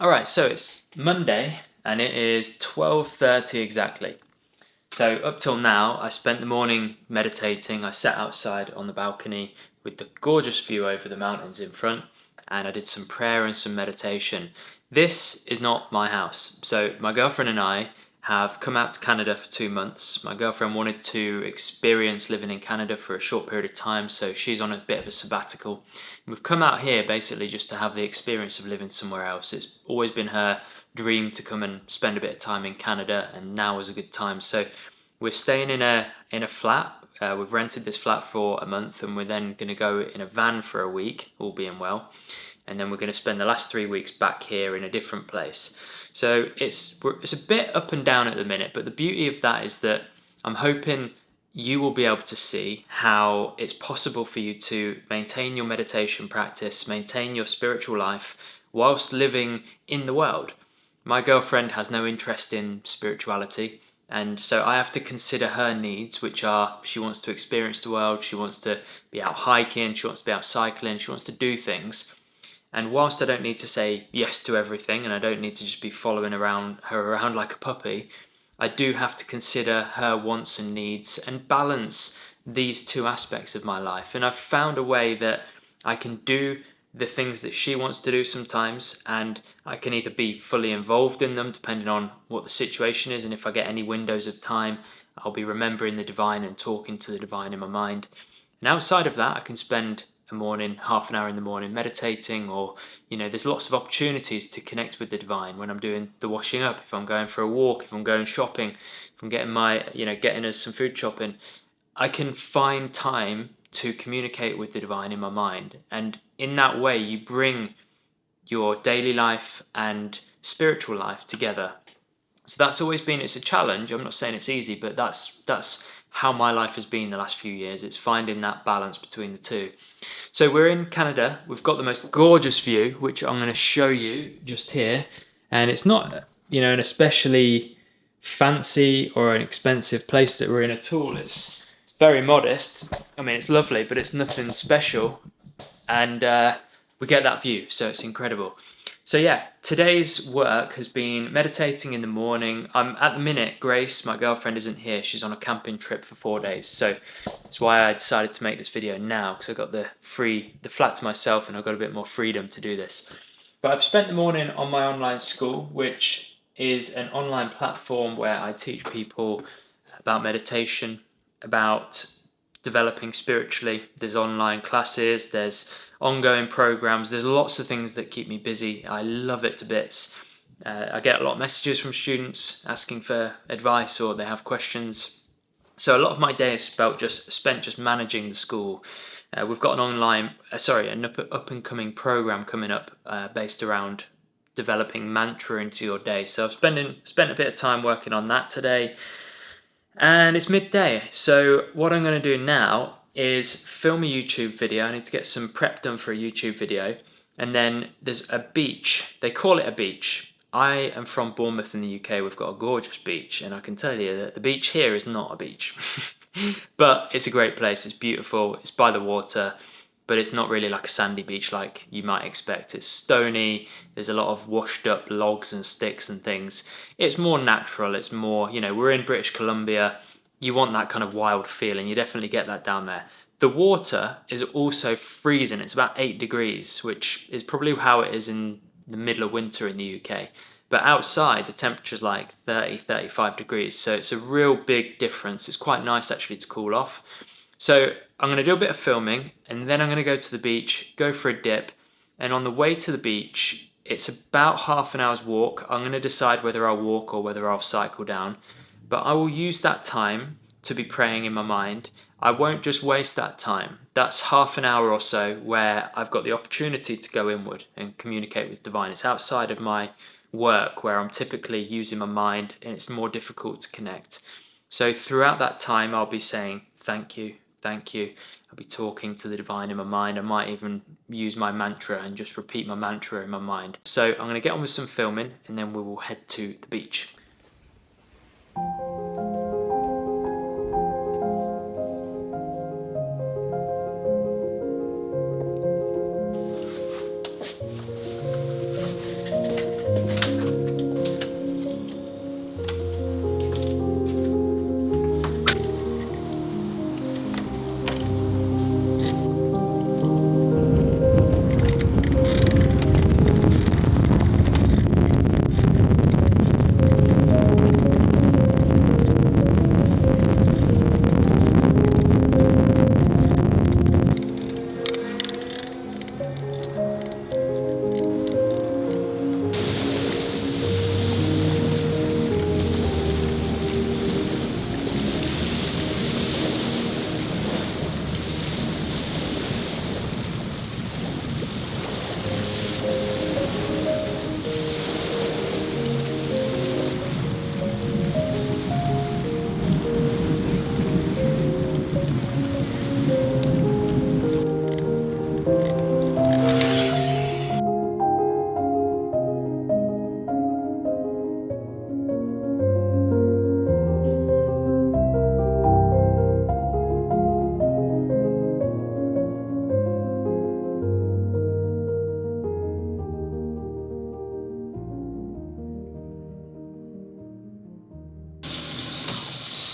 Alright, so it's Monday and it is 12:30 exactly. So up till now, I spent the morning meditating. I sat outside on the balcony with the gorgeous view over the mountains in front, and I did some prayer and some meditation. This is not my house. So my girlfriend and I have come out to Canada for 2 months. My girlfriend wanted to experience living in Canada for a short period of time, so she's on a bit of a sabbatical. We've come out here basically just to have the experience of living somewhere else. It's always been her dream to come and spend a bit of time in Canada, and now is a good time. So we're staying in a flat. We've rented this flat for a month, and we're then going to go in a van for a week, all being well. And then we're going to spend the last 3 weeks back here in a different place. So it's a bit up and down at the minute, but the beauty of that is that I'm hoping you will be able to see how it's possible for you to maintain your meditation practice, maintain your spiritual life whilst living in the world. My girlfriend has no interest in spirituality, and so I have to consider her needs, which are she wants to experience the world, she wants to be out hiking, she wants to be out cycling, she wants to do things. And whilst I don't need to say yes to everything, and I don't need to just be following her around like a puppy, I do have to consider her wants and needs and balance these two aspects of my life. And I've found a way that I can do the things that she wants to do sometimes, and I can either be fully involved in them depending on what the situation is, and if I get any windows of time, I'll be remembering the divine and talking to the divine in my mind. And outside of that, I can spend a morning, half an hour in the morning meditating, or there's lots of opportunities to connect with the divine when I'm doing the washing up, if I'm going for a walk, if I'm going shopping, if I'm getting us some food shopping. I can find time to communicate with the divine in my mind, and in that way you bring your daily life and spiritual life together. So that's always been, it's a challenge. I'm not saying it's easy, but that's how my life has been the last few years. It's finding that balance between the two. So we're in Canada. We've got the most gorgeous view, which I'm going to show you just here. And it's not, an especially fancy or an expensive place that we're in at all. It's very modest. I mean, it's lovely, but it's nothing special. And we get that view, so it's incredible. So yeah, today's work has been meditating in the morning. At the minute, Grace, my girlfriend, isn't here. She's on a camping trip for 4 days. So that's why I decided to make this video now, because I got the flat to myself and I've got a bit more freedom to do this. But I've spent the morning on my online school, which is an online platform where I teach people about meditation, about developing spiritually. There's online classes, there's ongoing programs, there's lots of things that keep me busy. I love it to bits. I get a lot of messages from students asking for advice, or they have questions. So a lot of my day is spent just managing the school. We've got an up and coming program coming up based around developing mantra into your day. So I've spent a bit of time working on that today. And it's midday, so what I'm going to do now is film a YouTube video. I need to get some prep done for a YouTube video. And then there's a beach. They call it a beach. I am from Bournemouth in the UK. We've got a gorgeous beach, and I can tell you that the beach here is not a beach. But it's a great place. It's beautiful. It's by the water, but it's not really like a sandy beach like you might expect. It's stony. There's a lot of washed up logs and sticks and things. It's more natural. It's more, we're in British Columbia. You want that kind of wild feeling. You definitely get that down there. The water is also freezing. It's about 8 degrees, which is probably how it is in the middle of winter in the UK. But outside, the temperature's like 30, 35 degrees. So it's a real big difference. It's quite nice actually to cool off. So I'm going to do a bit of filming, and then I'm going to go to the beach, go for a dip, and on the way to the beach, it's about half an hour's walk. I'm going to decide whether I'll walk or whether I'll cycle down, but I will use that time to be praying in my mind. I won't just waste that time. That's half an hour or so where I've got the opportunity to go inward and communicate with divine. It's outside of my work where I'm typically using my mind, and it's more difficult to connect. So throughout that time, I'll be saying, thank you. Thank you. I'll be talking to the divine in my mind. I might even use my mantra and just repeat my mantra in my mind. So I'm going to get on with some filming, and then we will head to the beach.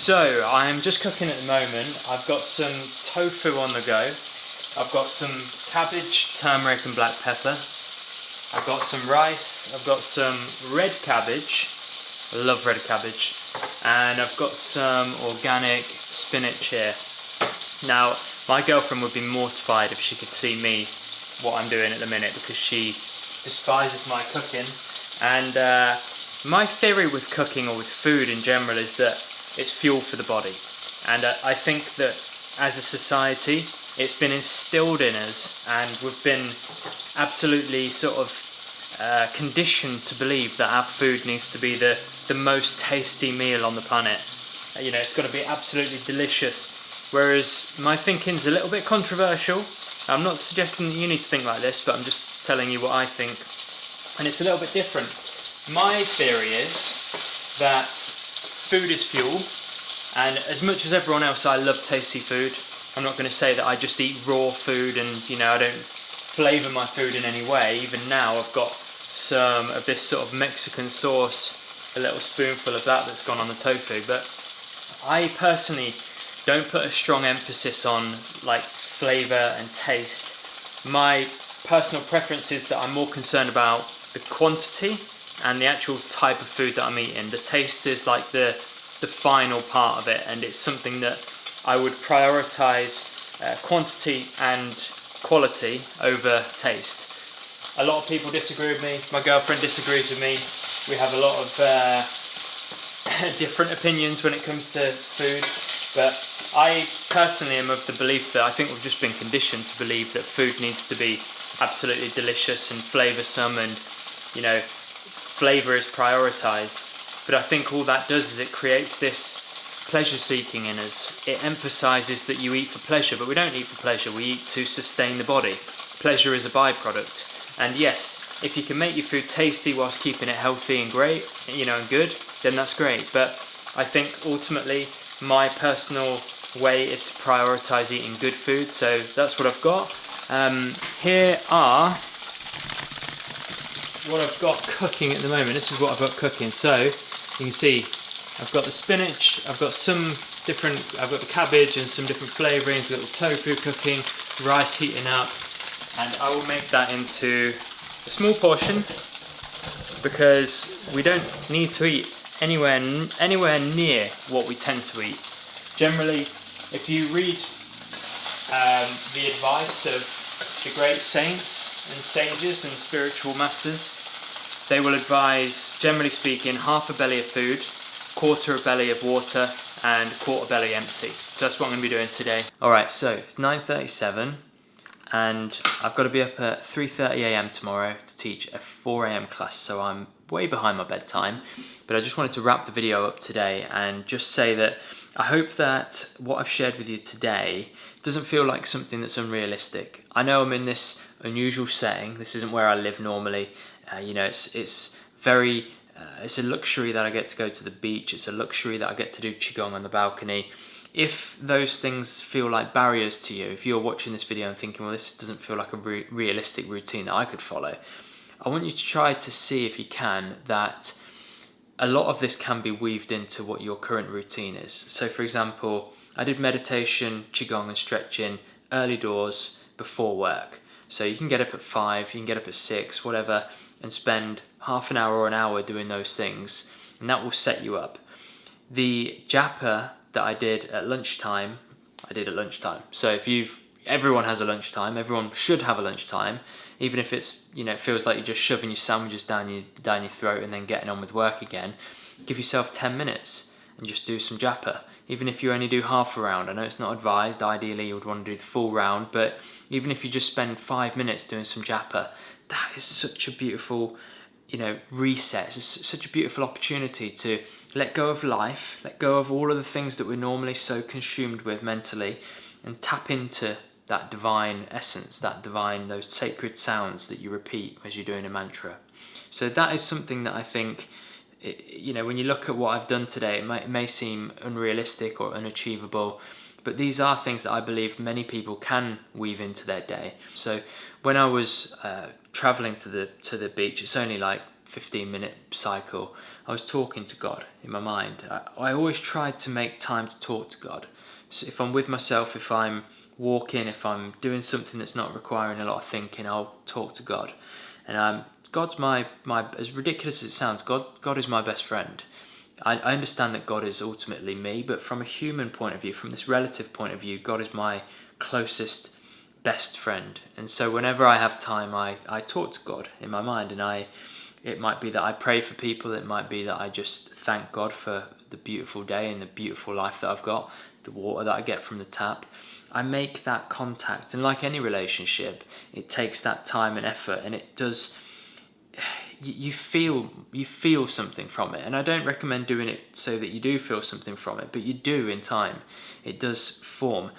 So I'm just cooking at the moment. I've got some tofu on the go. I've got some cabbage, turmeric and black pepper. I've got some rice. I've got some red cabbage. I love red cabbage. And I've got some organic spinach here. Now, my girlfriend would be mortified if she could see me, what I'm doing at the minute, because she despises my cooking. And my theory with cooking, or with food in general, is that it's fuel for the body. And I think that as a society, it's been instilled in us, and we've been absolutely sort of conditioned to believe that our food needs to be the most tasty meal on the planet. You know, it's got to be absolutely delicious. Whereas my thinking's a little bit controversial. I'm not suggesting that you need to think like this, but I'm just telling you what I think. And it's a little bit different. My theory is that food is fuel, and as much as everyone else, I love tasty food. I'm not going to say that I just eat raw food and, you know, I don't flavour my food in any way. Even now I've got some of this sort of Mexican sauce, a little spoonful of that that's gone on the tofu. But I personally don't put a strong emphasis on like flavour and taste. My personal preference is that I'm more concerned about the quantity and the actual type of food that I'm eating. The taste is like the final part of it, and it's something that I would prioritise quantity and quality over taste. A lot of people disagree with me. My girlfriend disagrees with me. We have a lot of different opinions when it comes to food, but I personally am of the belief that I think we've just been conditioned to believe that food needs to be absolutely delicious and flavoursome, and, you know, flavour is prioritised. But I think all that does is it creates this pleasure seeking in us. It emphasises that you eat for pleasure, but we don't eat for pleasure, we eat to sustain the body. Pleasure is a byproduct. And yes, if you can make your food tasty whilst keeping it healthy and great, you know, and good, then that's great. But I think ultimately my personal way is to prioritise eating good food, so that's what I've got. Here are what I've got cooking at the moment. This is what I've got cooking. So you can see I've got the spinach, I've got the cabbage and some different flavourings, I've got the tofu cooking, rice heating up, and I will make that into a small portion because we don't need to eat anywhere near what we tend to eat. Generally, if you read the advice of the great saints and sages and spiritual masters, they will advise, generally speaking, half a belly of food, quarter a belly of water, and quarter belly empty. So that's what I'm going to be doing today. Alright, so it's 9:37 and I've got to be up at 3:30 AM tomorrow to teach a 4 AM class, so I'm way behind my bedtime. But I just wanted to wrap the video up today and just say that I hope that what I've shared with you today doesn't feel like something that's unrealistic. I know I'm in this unusual setting. This isn't where I live normally. You know, it's very... it's a luxury that I get to go to the beach. It's a luxury that I get to do qigong on the balcony. If those things feel like barriers to you, if you're watching this video and thinking, well, this doesn't feel like a realistic routine that I could follow, I want you to try to see, if you can, that a lot of this can be weaved into what your current routine is. So for example, I did meditation, qigong and stretching early doors before work. So you can get up at 5, you can get up at 6, whatever, and spend half an hour or an hour doing those things, and that will set you up. The japa that I did at lunchtime, So everyone has a lunchtime, everyone should have a lunchtime, even if it's, you know, it feels like you're just shoving your sandwiches down your throat and then getting on with work again. Give yourself 10 minutes and just do some japa. Even if you only do half a round, I know it's not advised, ideally you would want to do the full round, but even if you just spend 5 minutes doing some japa, that is such a beautiful, you know, reset. It's such a beautiful opportunity to let go of life, let go of all of the things that we're normally so consumed with mentally, and tap into that divine essence, those sacred sounds that you repeat as you're doing a mantra. So that is something that I think, you know, when you look at what I've done today, it may seem unrealistic or unachievable, but these are things that I believe many people can weave into their day. So when I was traveling to the beach, it's only like 15-minute cycle, I was talking to God in my mind. I always tried to make time to talk to God. So if I'm with myself, if I'm walking, if I'm doing something that's not requiring a lot of thinking, I'll talk to God. And God's my as ridiculous as it sounds, God is my best friend. I understand that God is ultimately me, but from a human point of view, from this relative point of view, God is my closest best friend. And so whenever I have time, I talk to God in my mind, and it might be that I pray for people, it might be that I just thank God for the beautiful day and the beautiful life that I've got, the water that I get from the tap. I make that contact, and like any relationship, it takes that time and effort, and it does. You feel something from it, and I don't recommend doing it so that you do feel something from it, but you do in time. It does form.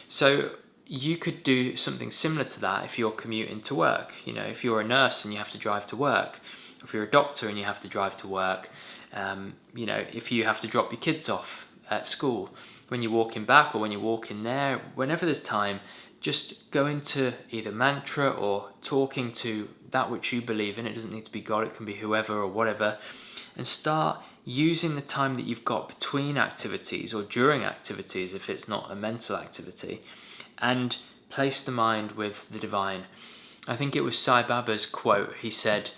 So you could do something similar to that if you're commuting to work. You know, if you're a nurse and you have to drive to work, if you're a doctor and you have to drive to work, you know, if you have to drop your kids off at school, when you're walking back or when you're walking there, whenever there's time, just go into either mantra or talking to that which you believe in. It doesn't need to be God, it can be whoever or whatever, and start using the time that you've got between activities or during activities if it's not a mental activity, and place the mind with the divine. I think it was Sai Baba's quote. He said,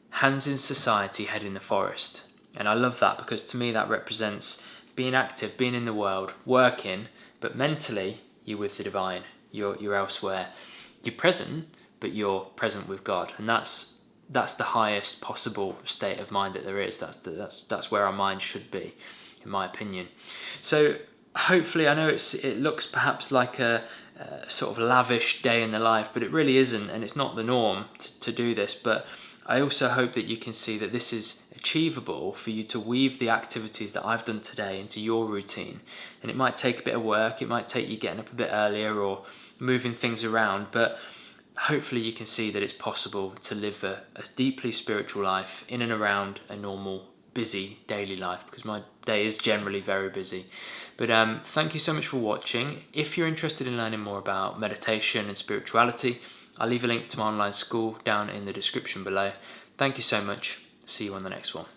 "Hands in society, head in the forest." And I love that, because to me that represents being active, being in the world, working, but mentally you're with the divine. You're elsewhere. You're present, but you're present with God, and that's the highest possible state of mind that there is. That's where our mind should be, in my opinion. So hopefully, I know it looks perhaps like a sort of lavish day in the life, but it really isn't, and it's not the norm to do this. But I also hope that you can see that this is achievable for you to weave the activities that I've done today into your routine. And it might take a bit of work, it might take you getting up a bit earlier or moving things around, but hopefully you can see that it's possible to live a deeply spiritual life in and around a normal, busy daily life, because my day is generally very busy. But thank you so much for watching. If you're interested in learning more about meditation and spirituality, I'll leave a link to my online school down in the description below. Thank you so much. See you on the next one.